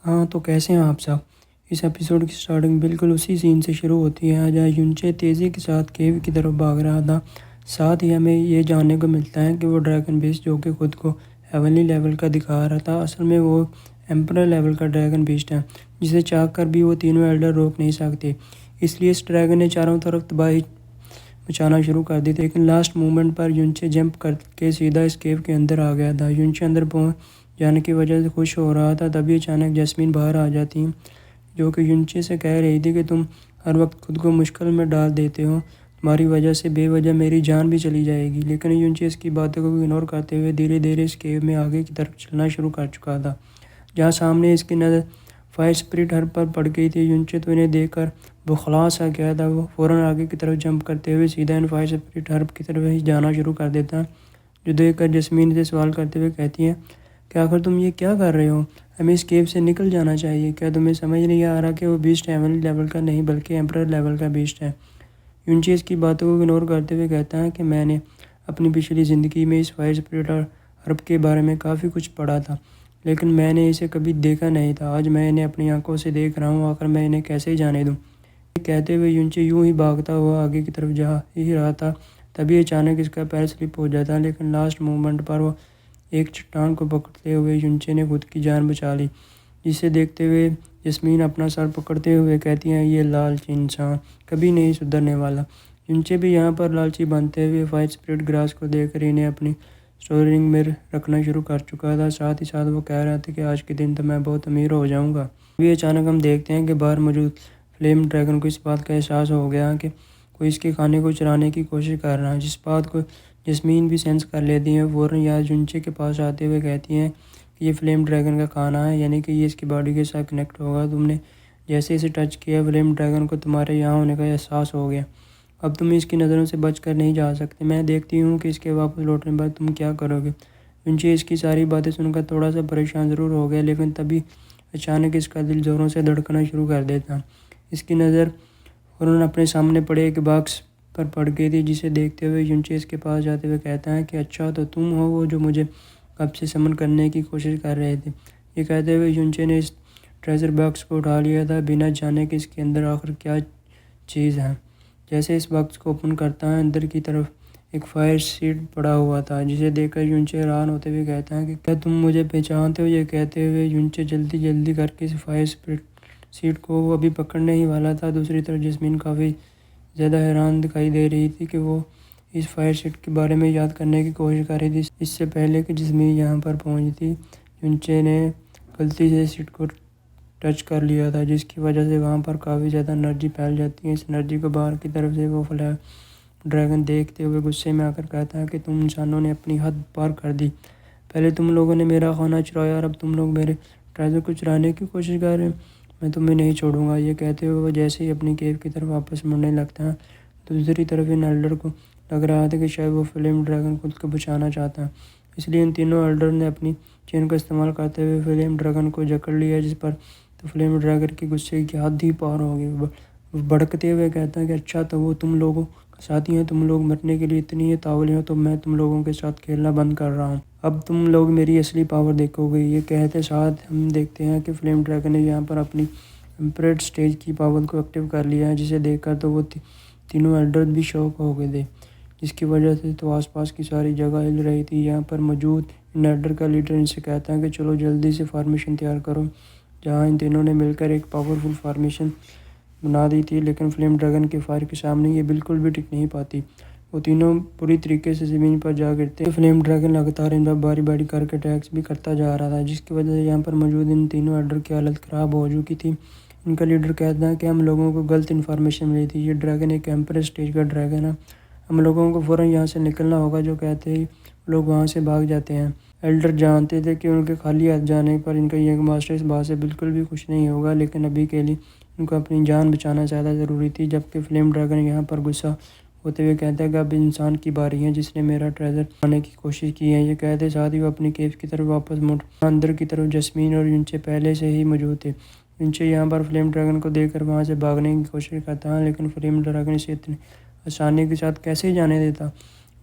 ہاں تو کیسے ہیں آپ سب؟ اس ایپیسوڈ کی سٹارٹنگ بالکل اسی سین سے شروع ہوتی ہے جہاں یونچے تیزی کے ساتھ کیو کی طرف بھاگ رہا تھا۔ ساتھ ہی ہمیں یہ جاننے کو ملتا ہے کہ وہ ڈریگن بیسٹ جو کہ خود کو ہیونلی لیول کا دکھا رہا تھا، اصل میں وہ ایمپرر لیول کا ڈریگن بیسٹ ہے جسے چاہ کر بھی وہ تینوں ایلڈر روک نہیں سکتے۔ اس لیے اس ڈریگن نے چاروں طرف تباہی مچانا شروع کر دی تھی، لیکن لاسٹ مومنٹ پر یونچے جمپ کر کے سیدھا اس کیو کے اندر آ گیا تھا۔ یونچے اندر پہنچ جانے کی وجہ سے خوش ہو رہا تھا، تبھی اچانک جیسمین باہر آ جاتی جو کہ یونچے سے کہہ رہی تھی کہ تم ہر وقت خود کو مشکل میں ڈال دیتے ہو، تمہاری وجہ سے بے وجہ میری جان بھی چلی جائے گی۔ لیکن یونچے اس کی باتوں کو اگنور کرتے ہوئے دھیرے دھیرے اس کیو میں آگے کی طرف چلنا شروع کر چکا تھا، جہاں سامنے اس کی نظر فائر اسپرٹ ہرب پر پڑ گئی تھی۔ یونچے تو انہیں دیکھ کر بوکھلا سا گیا تھا، وہ فوراً آگے کی طرف جمپ کرتے ہوئے سیدھا ان فائر اسپرٹ ہرب کی طرف ہی جانا شروع کر دیتا، جو دیکھ کر جسمین سے سوال کرتے ہوئے کہتی ہے کہ آخر تم یہ کیا کر رہے ہو؟ ہمیں اس کیو سے نکل جانا چاہیے۔ کیا تمہیں سمجھ نہیں آ رہا کہ وہ بیسٹ ہیونلی لیول کا نہیں بلکہ ایمپرر لیول کا بیسٹ ہے؟ یونچی اس کی باتوں کو اگنور کرتے ہوئے کہتا ہے کہ میں نے اپنی پچھلی زندگی میں اس فائر اسپرٹ اور ہرب کے بارے میں کافی کچھ پڑھا تھا، لیکن میں نے اسے کبھی دیکھا نہیں تھا۔ آج میں انہیں اپنی آنکھوں سے دیکھ رہا ہوں، آخر میں انہیں کیسے ہی جانے دوں؟ یہ کہتے ہوئے یونچی یوں ہی بھاگتا ہوا آگے کی طرف جا ہی رہا تھا، تبھی اچانک اس کا پیر سلپ ہو جاتا ہے، لیکن لاسٹ مومنٹ پر وہ ایک چٹان کو پکڑتے ہوئے یونچے نے خود کی جان بچا لی، جسے دیکھتے ہوئے جسمین اپنا سر پکڑتے ہوئے کہتی ہیں یہ لالچی انسان کبھی نہیں سدھرنے والا۔ یونچے بھی یہاں پر لالچی بنتے ہوئے فائر اسپرٹ گراس کو دیکھ کر انہیں اپنی اسٹورنگ میں رکھنا شروع کر چکا تھا، ساتھ ہی ساتھ وہ کہہ رہا تھا کہ آج کے دن تو میں بہت امیر ہو جاؤں گا۔ ابھی اچانک ہم دیکھتے ہیں کہ باہر موجود فلیم ڈریگن کو اس بات کا احساس ہو گیا کہ کوئی اس کے کھانے کو چرانے کی کوشش کر رہا ہے، جس بات کو جسمین بھی سینس کر لیتی ہے۔ فوراً یونچے کے پاس آتے ہوئے کہتی ہیں کہ یہ فلیم ڈریگن کا کھانا ہے، یعنی کہ یہ اس کی باڈی کے ساتھ کنیکٹ ہوگا۔ تم نے جیسے اسے ٹچ کیا، فلیم ڈریگن کو تمہارے یہاں ہونے کا احساس ہو گیا، اب تم اس کی نظروں سے بچ کر نہیں جا سکتے۔ میں دیکھتی ہوں کہ اس کے واپس لوٹنے پر تم کیا کرو گے۔ یونچے اس کی ساری باتیں سن کر تھوڑا سا پریشان ضرور ہو گیا، لیکن تبھی اچانک اس کا دل زوروں سے دھڑکنا شروع کر دیتا۔ اس کی نظر فوراً اپنے سامنے پڑے ایک باکس پر پڑ گئی تھی، جسے دیکھتے ہوئے یونچے اس کے پاس جاتے ہوئے کہتا ہے کہ اچھا تو تم ہو وہ جو مجھے کب سے سمن کرنے کی کوشش کر رہے تھے۔ یہ کہتے ہوئے یونچے نے اس ٹریجر باکس کو اٹھا لیا تھا، بنا جانے کہ اس کے اندر آخر کیا چیز ہے۔ جیسے اس باکس کو اوپن کرتا ہے، اندر کی طرف ایک فائر سیٹ پڑا ہوا تھا، جسے دیکھ کر یونچے حیران ہوتے ہوئے کہتا ہے کہ کیا تم مجھے پہچانتے ہو؟ یہ کہتے ہوئے یونچے جلدی کر کے اس فائر سیٹ کو وہ ابھی پکڑنے ہی والا تھا۔ دوسری طرف جسمین کافی زیادہ حیران دکھائی دے رہی تھی کہ وہ اس فائر سیٹ کے بارے میں یاد کرنے کی کوشش کر رہی تھی۔ اس سے پہلے کہ جسمین یہاں پر پہنچتی، یونچے نے غلطی سے سیٹ کو ٹچ کر لیا تھا، جس کی وجہ سے وہاں پر کافی زیادہ انرجی پھیل جاتی ہے۔ اس انرجی کو باہر کی طرف سے وہ فلیم ڈریگن دیکھتے ہوئے غصے میں آ کر کہتا ہے کہ تم انسانوں نے اپنی حد پار کر دی، پہلے تم لوگوں نے میرا کھانا چرایا اور اب تم لوگ میرے ٹریجر کو چرانے کی کوشش کر رہے ہو، میں تمہیں نہیں چھوڑوں گا۔ یہ کہتے ہوئے وہ جیسے ہی اپنی کیو کی طرف واپس مڑنے لگتا ہے، دوسری طرف ان ایلڈر کو لگ رہا تھا کہ شاید وہ فلیم ڈریگن خود کو بچانا چاہتا ہے، اس لیے ان تینوں ایلڈر نے اپنی چین کا استعمال کرتے ہوئے فلیم ڈریگن کو جکڑ لیا، جس پر تو فلیم ڈریگن کی غصے کی حد ہی پار ہو گئی۔ وہ بھڑکتے ہوئے کہتا ہے کہ اچھا تو وہ تم لوگوں کا ساتھی ہیں، تم لوگ مرنے کے لیے اتنی ہی تاولی ہو تو میں تم لوگوں کے ساتھ کھیلنا بند کر رہا ہوں، اب تم لوگ میری اصلی پاور دیکھو گے۔ یہ کہتے ساتھ ہم دیکھتے ہیں کہ فلیم ڈریگن نے یہاں پر اپنی ایمپررڈ اسٹیج کی پاور کو ایکٹیو کر لیا ہے، جسے دیکھ کر تو وہ تینوں ایلڈر بھی شوک ہو گئے تھے، جس کی وجہ سے تو آس پاس کی ساری جگہ ہل رہی تھی۔ یہاں پر موجود ان ایلڈر کا لیڈر ان سے کہتا ہے کہ چلو جلدی سے فارمیشن تیار کرو، جہاں ان تینوں نے مل کر ایک پاورفل فارمیشن بنا دی تھی، لیکن فلیم ڈریگن کے فائر کے سامنے یہ بالکل بھی ٹک نہیں پاتی۔ وہ تینوں پوری طریقے سے زمین پر جا گرتے ہیں۔ فلیم ڈریگن لگاتار ان پر باری باری کر کے اٹیکس بھی کرتا جا رہا تھا، جس کی وجہ سے یہاں پر موجود ان تینوں ایلڈر کی حالت خراب ہو چکی تھی۔ ان کا لیڈر کہتا ہے کہ ہم لوگوں کو غلط انفارمیشن ملی تھی، یہ ڈریگن ایک ایمپرر اسٹیج کا ڈریگن ہے، ہم لوگوں کو فوراً یہاں سے نکلنا ہوگا۔ جو کہتے ہی لوگ وہاں سے بھاگ جاتے ہیں۔ ایلڈر جانتے تھے کہ ان کے خالی ہاتھ جانے پر ان کا ینگ ماسٹر اس بات سے بالکل بھی خوش نہیں ہوگا، لیکن ابھی کے لیے ان کو اپنی جان بچانا زیادہ ضروری تھی۔ جبکہ فلیم ڈریگن یہاں پر غصہ ہوتے ہوئے کہتا ہے کہ اب انسان کی باری ہے جس نے میرا ٹریجر لانے کی کوشش کی ہے۔ یہ کہتے ساتھ ہی وہ اپنی کیو کی طرف واپس مڑ اندر کی طرف جسمین اور یونچے پہلے سے ہی موجود تھے۔ یونچے یہاں پر فلیم ڈریگن کو دیکھ کر وہاں سے بھاگنے کی کوشش کرتا ہے، لیکن فلیم ڈریگن اسے اتنی آسانی کے ساتھ کیسے جانے دیتا؟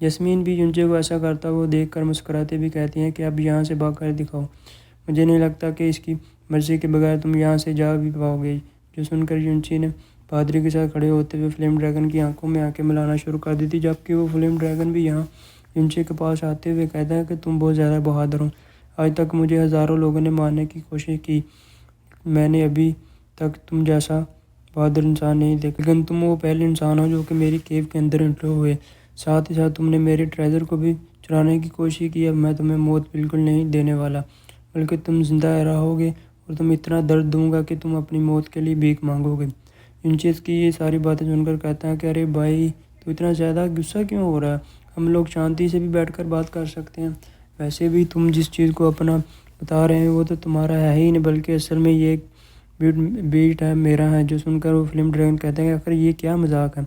جسمین بھی یونچے کو ایسا کرتا وہ دیکھ کر مسکراتے بھی کہتی ہیں کہ اب یہاں سے بھاگ کر دکھاؤ، مجھے نہیں لگتا کہ اس کی مرضی کے بغیر تم یہاں سے جا بھی پاؤ گے۔ جو سن کر یونچی نے پادری کے ساتھ کھڑے ہوتے ہوئے فلیم ڈریگن کی آنکھوں میں آنکھیں ملانا شروع کر دی تھی، جبکہ وہ فلیم ڈریگن بھی یہاں یونچی کے پاس آتے ہوئے کہتا ہے کہ تم بہت زیادہ بہادر ہو۔ آج تک مجھے ہزاروں لوگوں نے مارنے کی کوشش کی، میں نے ابھی تک تم جیسا بہادر انسان نہیں دیکھا، لیکن تم وہ پہلے انسان ہو جو کہ میری کیو کے اندر انٹر ہوئے۔ ساتھ ہی ساتھ تم نے میرے ٹریجر کو بھی چرانے کی کوشش کی۔ اب میں تمہیں موت بالکل نہیں دینے والا، بلکہ تم زندہ رہو گے اور تم اتنا درد دوں گا کہ تم اپنی موت کے لیے بھیک مانگو گے۔ یونچی کی یہ ساری باتیں سن کر کہتا ہے کہ ارے بھائی، تو اتنا زیادہ غصہ کیوں ہو رہا ہے؟ ہم لوگ شانتی سے بھی بیٹھ کر بات کر سکتے ہیں۔ ویسے بھی تم جس چیز کو اپنا بتا رہے ہیں وہ تو تمہارا ہے ہی نہیں، بلکہ اصل میں یہ ایک بیٹ ہے میرا ہے۔ جو سن کر وہ فلیم ڈریگن کہتے ہیں کہ آخر یہ کیا مذاق ہے؟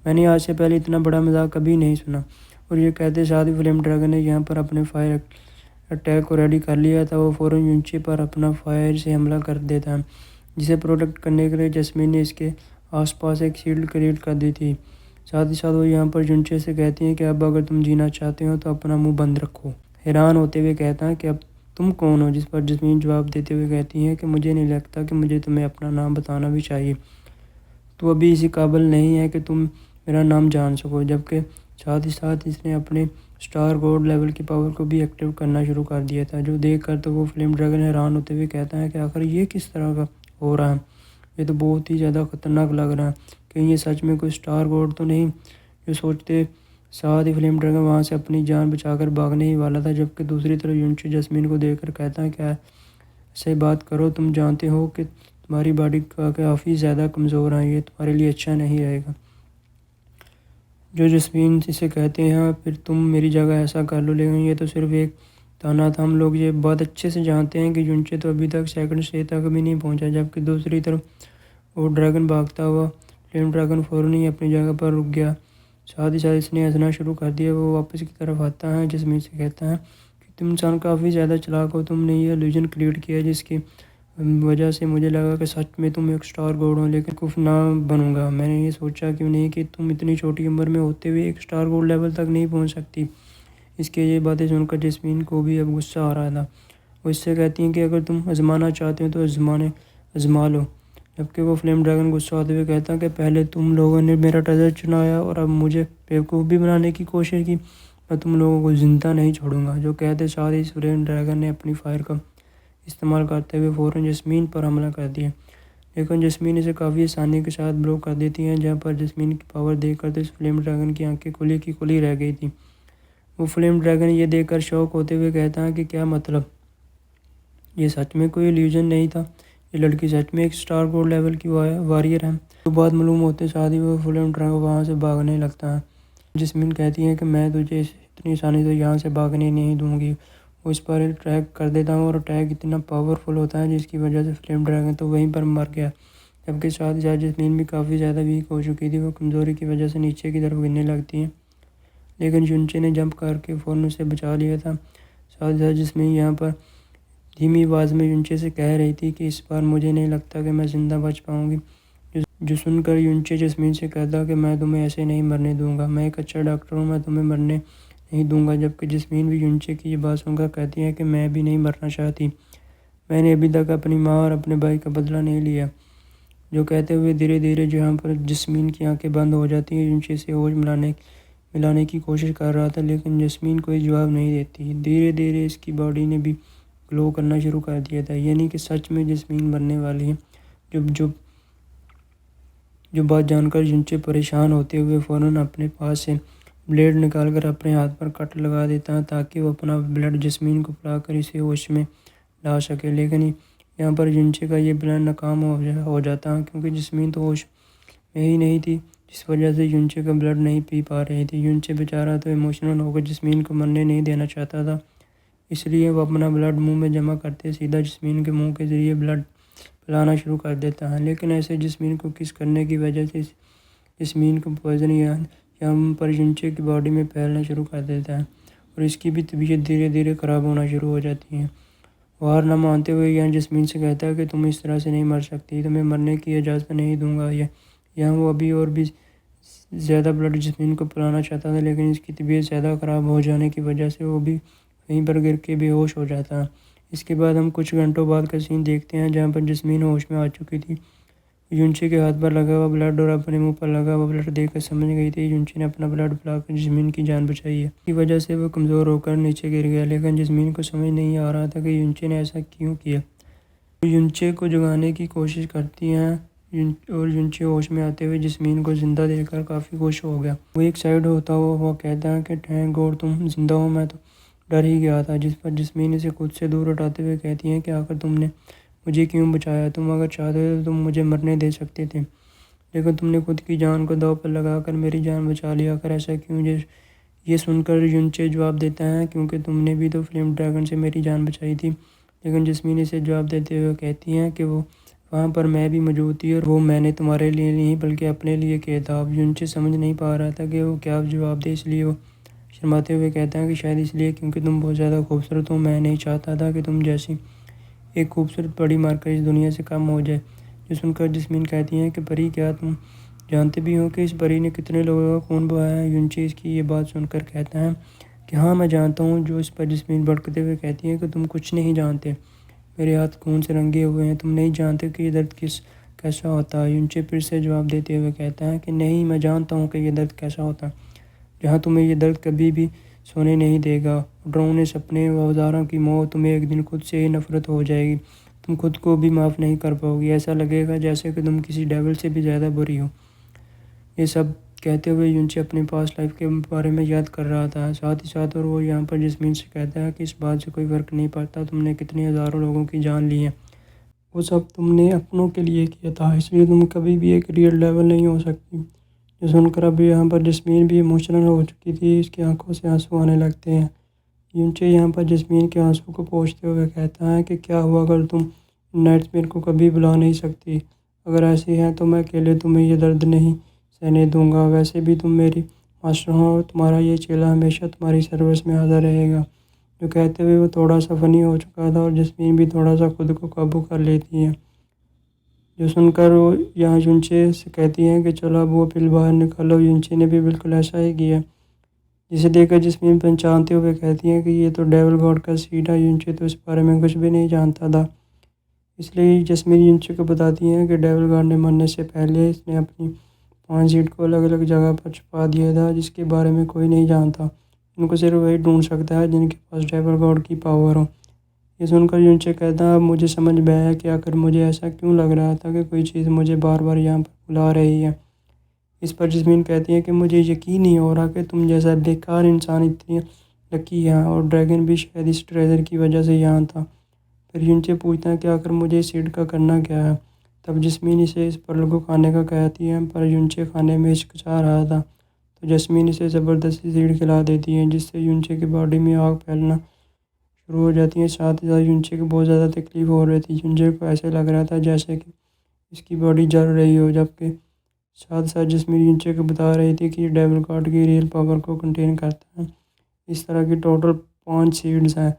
میں نے آج سے پہلے اتنا بڑا مذاق کبھی نہیں سنا۔ اور یہ کہتے ساتھ ہی فلیم ڈریگن نے یہاں پر اپنے فائر اٹیک کو ریڈی کر لیا تھا۔ وہ فوراً یونچی پر اپنا فائر سے حملہ کر دیتا ہے، جسے پروٹیکٹ کرنے کے لیے جسمین نے اس کے آس پاس ایک شیلڈ کریٹ کر دی تھی۔ ساتھ ہی ساتھ وہ یہاں پر یونچی سے کہتی ہیں کہ اب اگر تم جینا چاہتے ہو تو اپنا منہ بند رکھو۔ حیران ہوتے ہوئے کہتا ہے کہ اب تم کون ہو؟ جس پر جسمین جواب دیتے ہوئے کہتی ہے کہ مجھے نہیں لگتا کہ مجھے تمہیں اپنا نام بتانا بھی چاہیے، تو ابھی اسی قابل نہیں ہے کہ تم میرا نام جان سکو۔ جبکہ ساتھ ہی ساتھ اس نے اپنے اسٹار گوڈ لیول کی پاور کو بھی ایکٹیو کرنا شروع کر دیا تھا، جو دیکھ کر تو وہ فلیم ڈریگن حیران ہوتے ہوئے کہتا ہے کہ آخر یہ کس طرح کا ہو رہا ہے؟ یہ تو بہت ہی زیادہ خطرناک لگ رہا ہے، کہیں یہ سچ میں کوئی اسٹار گوڈ تو نہیں؟ جو سوچتے ساتھ ہی فلیم ڈریگن وہاں سے اپنی جان بچا کر بھاگنے ہی والا تھا، جبکہ دوسری طرف یونچی جسمین کو دیکھ کر کہتا ہے کہ ایسے بات کرو، تم جانتے ہو کہ تمہاری باڈی کافی زیادہ کمزور ہے، یہ تمہارے لیے اچھا نہیں رہے گا۔ جو جسمین اسے کہتے ہیں پھر تم میری جگہ ایسا کر لو، لیکن یہ تو صرف ایک تانا تھا، ہم لوگ یہ بات اچھے سے جانتے ہیں کہ یونچی تو ابھی تک سیکنڈ اسٹیج تک بھی نہیں پہنچا۔ جبکہ دوسری طرف وہ ڈریگن بھاگتا ہوا فلیم ڈریگن فوراً ہی اپنی جگہ پر رک گیا، ساتھ ہی ساتھ اس نے ہنسنا شروع کر دیا۔ وہ واپس کی طرف آتا ہے، جسمین سے کہتا ہے کہ تم انسان کافی زیادہ چلاک ہو، تم نے یہ الوژن کریٹ کیا جس کی وجہ سے مجھے لگا کہ سچ میں تم ایک اسٹار گوڈ ہو، لیکن کف نہ بنوں گا۔ میں نے یہ سوچا کیوں نہیں کہ تم اتنی چھوٹی عمر میں ہوتے ہوئے ایک اسٹار گوڈ لیول تک نہیں پہنچ سکتی۔ اس کے یہ باتیں سن کر جسمین کو بھی اب غصہ آ رہا تھا۔ وہ اس سے کہتی ہیں کہ اگر تم آزمانا چاہتے ہو تو آزما لو۔ جبکہ وہ فلیم ڈریگن غصہ ہوتے ہوئے کہتا ہے کہ پہلے تم لوگوں نے میرا ٹریجر چنایا اور اب مجھے بیوقوف بھی بنانے کی کوشش کی، میں تم لوگوں کو زندہ نہیں چھوڑوں گا۔ جو کہتے ساتھ ہی فلیم ڈریگن نے اپنی فائر کا استعمال کرتے ہوئے فوراً جسمین پر حملہ کر دیا، لیکن جسمین اسے کافی آسانی کے ساتھ بلاک کر دیتی ہیں۔ جہاں پر جسمین کی پاور دیکھ کر تو اس فلیم ڈریگن کی آنکھیں کھلی کی کھلی رہ گئی تھیں۔ وہ فلیم ڈریگن یہ دیکھ کر شوق ہوتے ہوئے کہتا ہے کہ کیا مطلب؟ یہ سچ میں کوئی ایلیوژن نہیں تھا، یہ لڑکی سچ میں ایک اسٹار گوڈ لیول کی واریر ہے۔ تو بات معلوم ہوتے ساتھ ہی وہ فلیم ڈریگن وہاں سے بھاگنے لگتا ہے۔ جسمین کہتی ہے کہ میں تجھے اتنی آسانی سے یہاں سے بھاگنے نہیں دوں گی۔ وہ اس پر اٹیک کر دیتا ہوں اور اٹیک اتنا پاورفل ہوتا ہے جس کی وجہ سے فلیم ڈریگن تو وہیں پر مر گیا، جبکہ ساتھ ہی ساتھ جسمین بھی کافی زیادہ ویک ہو چکی تھی۔ وہ کمزوری کی وجہ سے نیچے کی طرف گرنے لگتی ہے، لیکن یونچی نے جمپ کر کے فوراً اسے بچا لیا تھا۔ ساتھ ہی ساتھ جسمین یہاں پر دھیمی آواز میں یونچی سے کہہ رہی تھی کہ اس بار مجھے نہیں لگتا کہ میں زندہ بچ پاؤں گی۔ جو سن کر یونچی جسمین سے کہتا کہ میں تمہیں ایسے نہیں مرنے دوں گا، میں ایک اچھا ڈاکٹر ہوں، میں تمہیں مرنے نہیں دوں گا۔ جبکہ جسمین بھی یونچی کی یہ بات سن کر کہتی ہے کہ میں بھی نہیں مرنا چاہتی، میں نے ابھی تک اپنی ماں اور اپنے بھائی کا بدلہ نہیں لیا۔ جو کہتے ہوئے دھیرے دھیرے جہاں پر جسمین کی آنکھیں بند ہو جاتی ہیں، یونچی سے ہوش ملانے کی کوشش کر رہا تھا، لیکن جسمین کوئی جواب نہیں دیتی۔ دھیرے دھیرے اس کی باڈی نے بھی گلو کرنا شروع کر دیا تھا، یعنی کہ سچ میں جسمین مرنے والی ہے۔ جو بات جان کر یونچی پریشان ہوتے ہوئے فوراً اپنے پاس سے بلیڈ نکال کر اپنے ہاتھ پر کٹ لگا دیتا ہے تاکہ وہ اپنا بلڈ جسمین کو پلا کر اسے ہوش میں لا سکے، لیکن یہاں پر یونچی کا یہ پلان ناکام ہو جاتا ہے، کیونکہ جسمین تو ہوش میں ہی نہیں تھی، جس وجہ سے یونچی کا بلڈ نہیں پی پا رہی تھی۔ یونچی بیچارہ تو ایموشنل ہو کر جسمین کو مرنے نہیں دینا چاہتا تھا، اس لیے وہ اپنا بلڈ منہ میں جمع کرتے سیدھا جسمین کے منہ کے ذریعے بلڈ پلانا شروع کر دیتا ہے، لیکن ایسے جسمین کو کس کرنے کی وجہ سے جسمین کو پوائزن یہاں پر یونچی کی باڈی میں پھیلنا شروع کر دیتا ہے اور اس کی بھی طبیعت دھیرے دھیرے خراب ہونا شروع ہو جاتی ہے۔ وہ ہار نہ مانتے ہوئے یہاں جسمین سے کہتا ہے کہ تم اس طرح سے نہیں مر سکتی، تمہیں مرنے کی اجازت نہیں دوں گا۔ یہاں وہ ابھی اور بھی زیادہ بلڈ جسمین کو پلانا چاہتا تھا، لیکن اس کی طبیعت زیادہ خراب ہو جانے کی وجہ سے وہ بھی وہیں پر گر کے بے ہوش ہو جاتا ہے۔ اس کے بعد ہم کچھ گھنٹوں بعد کا سین دیکھتے ہیں جہاں پر جسمین ہوش میں آ چکی تھی۔ یونچے کے ہاتھ پر لگا ہوا بلڈ اور اپنے منہ پر لگا ہوا بلڈ دیکھ کر سمجھ گئی تھی یونچے نے اپنا بلڈ پلا کر جسمین کی جان بچائی ہے۔ اس کی وجہ سے وہ کمزور ہو کر نیچے گر گیا، لیکن جسمین کو سمجھ نہیں آ رہا تھا کہ یونچے نے ایسا کیوں کیا۔ وہ یونچے کو جگانے کی کوشش کرتی ہیں اور یونچے ہوش میں آتے ہوئے جسمین کو زندہ دیکھ کر کافی خوش ہو گیا۔ وہ ایک سائڈ ہوتا ہوا وہ کہتا ہے کہ تھینک گاڈ تم زندہ ہو، میں تو ڈر ہی گیا تھا۔ جس پر جسمین اسے خود سے دور ہٹاتے ہوئے کہتی ہیں کہ آخر تم نے مجھے کیوں بچایا؟ تم اگر چاہتے تو تم مجھے مرنے دے سکتے تھے، لیکن تم نے خود کی جان کو داؤ پر لگا کر میری جان بچا لیا۔ آخر ایسا کیوں؟ یہ سن کر یونچے جواب دیتا ہے کیونکہ تم نے بھی تو فلیم ڈریگن سے میری جان بچائی تھی۔ لیکن جسمین اسے جواب دیتے ہوئے کہتی ہیں کہ وہ وہاں پر میں بھی موجود تھی اور وہ میں نے تمہارے لیے نہیں بلکہ اپنے لیے کیا تھا۔ اب یونچے سمجھ نہیں پا رہا تھا کہ وہ کیا جواب دے، اس لیے وہ شرماتے ہوئے کہتا ہے کہ شاید اس لیے کیونکہ تم بہت زیادہ خوبصورت ہو، میں نہیں چاہتا تھا کہ تم جیسی ایک خوبصورت پری مار کر اس دنیا سے کم ہو جائے۔ جو سن کر جسمین کہتی ہیں کہ پری کیا تم جانتے بھی ہو کہ اس پری نے کتنے لوگوں کا خون بہایا ہے؟ یونچے اس کی یہ بات سن کر کہتا ہے کہ ہاں میں جانتا ہوں۔ جو اس پر جسمین بھڑکتے ہوئے کہتی ہے کہ تم کچھ نہیں جانتے، میرے ہاتھ خون سے رنگے ہوئے ہیں، تم نہیں جانتے کہ یہ درد کیسا ہوتا ہے۔ یونچے پھر سے جواب دیتے ہوئے کہتا ہے کہ نہیں، میں جانتا ہوں کہ یہ درد کیسا ہوتا ہے، جہاں تمہیں یہ درد کبھی بھی سونے نہیں دے گا۔ ڈراؤنے سپنے، وفاداروں کی موت، تمہیں ایک دن خود سے ہی نفرت ہو جائے گی، تم خود کو بھی معاف نہیں کر پاؤ گی، ایسا لگے گا جیسے کہ تم کسی ڈیول سے بھی زیادہ بری ہو۔ یہ سب کہتے ہوئے یونچے اپنی پاسٹ لائف کے بارے میں یاد کر رہا تھا، ساتھ ہی ساتھ اور وہ یہاں پر جسمین سے کہتا ہے کہ اس بات سے کوئی فرق نہیں پڑتا تم نے کتنے ہزاروں لوگوں کی جان لی ہے، وہ سب تم نے اپنوں کے لیے کیا تھا، اس لیے تم کبھی بھی ایک ریئل ڈیول نہیں ہو سکتی۔ یہ سن کر اب یہاں پر جسمین بھی ایموشنل ہو چکی تھی، اس کی آنکھوں سے آنسو آنے لگتے ہیں۔ یونچے یہاں پر جسمین کے آنسو کو پوچھتے ہوئے کہتا ہے کہ کیا ہوا اگر تم ان نائٹس میئر کو کبھی بلا نہیں سکتی؟ اگر ایسی ہے تو میں اکیلے تمہیں یہ درد نہیں سہنے دوں گا، ویسے بھی تم میری ماسٹر ہو اور تمہارا یہ چیلا ہمیشہ تمہاری سروس میں حاضر رہے گا۔ جو کہتے ہوئے وہ تھوڑا سا فنی ہو چکا تھا اور جسمین بھی تھوڑا سا خود کو قابو کر لیتی ہے۔ جو سن کر وہ یہاں یونچے سے کہتی ہیں کہ چلو اب وہ پل باہر نکالو۔ یونچے نے بھی بالکل ایسا ہی کیا، جسے دیکھ کر جسمین پہچانتے ہوئے کہتی ہیں کہ یہ تو ڈیول گاڈ کا سیڈ ہے۔ یونچے تو اس بارے میں کچھ بھی نہیں جانتا تھا، اس لیے جسمین یونچے کو بتاتی ہیں کہ ڈیول گاڈ نے مرنے سے پہلے اس نے اپنی 5 سیڈ کو الگ الگ جگہ پر چھپا دیا تھا، جس کے بارے میں کوئی نہیں جانتا، ان کو صرف وہی ڈھونڈ سکتا ہے جن کے پاس ڈیول گاڈ کی پاور ہو۔ یہ سن کر یونچے کہتا ہے اب مجھے سمجھ میں آیا کہ آخر مجھے ایسا کیوں لگ رہا تھا کہ کوئی چیز مجھے بار بار یہاں پر بلا رہی ہے۔ اس پر جسمین کہتی ہے کہ مجھے یقین نہیں ہو رہا کہ تم جیسا بیکار انسان اتنی لکی ہے، اور ڈریگن بھی شاید اس ٹریجر کی وجہ سے یہاں تھا۔ پھر یونچے پوچھتا ہے کہ آخر مجھے اس سیڈ کا کرنا کیا ہے؟ تب جسمین اسے اس پرل کو کھانے کا کہتی ہے، پر یونچے کھانے میں ہچکچا رہا تھا، تو جسمین اسے زبردستی سیڈ کھلا دیتی ہے، جس سے یونچے کی باڈی میں آگ پھیلنا شروع ہو جاتی ہے۔ ساتھ ہی ساتھ یونچے کو بہت زیادہ تکلیف ہو رہی تھی، یونچے کو ایسے لگ رہا تھا جیسے کہ اس کی باڈی جل رہی ہو، جبکہ ساتھ ساتھ جسمین یونچے کو بتا رہی تھی کہ یہ ڈیول گاڈ کی ریئل پاور کو کنٹین کرتا ہے۔ اس طرح کی ٹوٹل 5 سیڈز ہیں،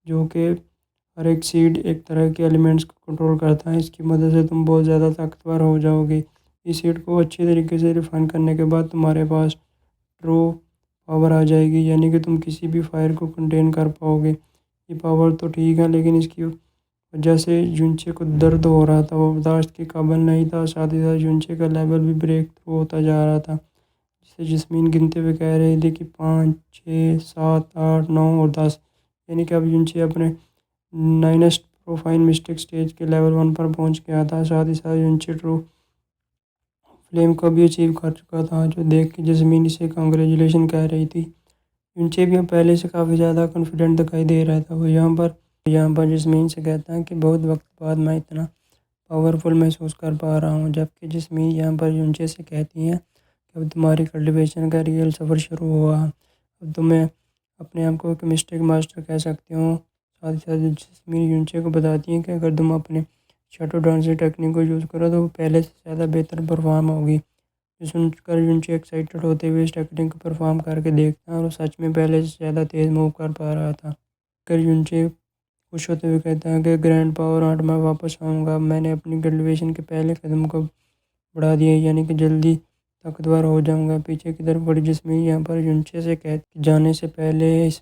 جو کہ ہر ایک سیڈ ایک طرح کے ایلیمنٹس کو کنٹرول کرتا ہے، اس کی مدد سے تم بہت زیادہ طاقتور ہو جاؤ گے۔ اس سیڈ کو اچھی طریقے سے ریفائن کرنے کے بعد تمہارے پاس ٹرو پاور آ جائے گی، یعنی کہ تم کسی بھی فائر کو کنٹین کر پاؤ گے۔ یہ پاور تو ٹھیک ہے، لیکن اس کی وجہ سے یونچے کو درد ہو رہا تھا، وہ برداشت کے قابل نہیں تھا۔ ساتھ ہی ساتھ یونچے کا لیول بھی بریک تھرو ہوتا جا رہا تھا، جسے جسمین گنتے ہوئے کہہ رہی تھی کہ 5 6 7 8 9 اور 10، یعنی کہ اب یونچے اپنے 9th پروفائن مسٹک سٹیج کے لیول 1 پر پہنچ گیا تھا۔ ساتھ ہی ساتھ یونچے ٹرو فلیم کو بھی اچیو کر چکا تھا، جو دیکھ کے جسمین اسے کانگریچولیشن کہہ رہی تھی۔ یونچے بھی پہلے سے کافی زیادہ کانفیڈنٹ دکھائی دے رہا تھا۔ وہ یہاں پر جسمین سے کہتا ہے کہ بہت وقت بعد میں اتنا پاورفل محسوس کر پا رہا ہوں، جبکہ جسمین یہاں پر یونچے سے کہتی ہیں کہ اب تمہاری کلٹیویشن کا ریئل سفر شروع ہوا، اب تمہیں اپنے آپ کو ایک مسٹک ماسٹر کہہ سکتے ہو۔ ساتھ ہی ساتھ جسمین یونچے کو بتاتی ہیں کہ اگر تم اپنے شیڈو ڈانسنگ ٹیکنیک کو یوز کرو تو وہ پہلے سے زیادہ بہتر پرفارم ہوگی۔ جو سن کر یونچے ایکسائٹڈ ہوتے ہوئے اس ٹیکنیک کو پرفارم کر کے دیکھتا ہے، اور وہ سچ میں پہلے سے زیادہ تیز موو کر پا رہا تھا۔ یونچے خوش ہوتے ہوئے کہتا ہے کہ گرینڈ پاور 8 میں واپس آؤں گا، میں نے اپنی کلٹیویشن کے پہلے قدم کو بڑھا دیا، یعنی کہ جلدی طاقتور ہو جاؤں گا۔ پیچھے کی طرف بڑی جسمین یہاں پر یونچے سے کہتی جانے سے پہلے اس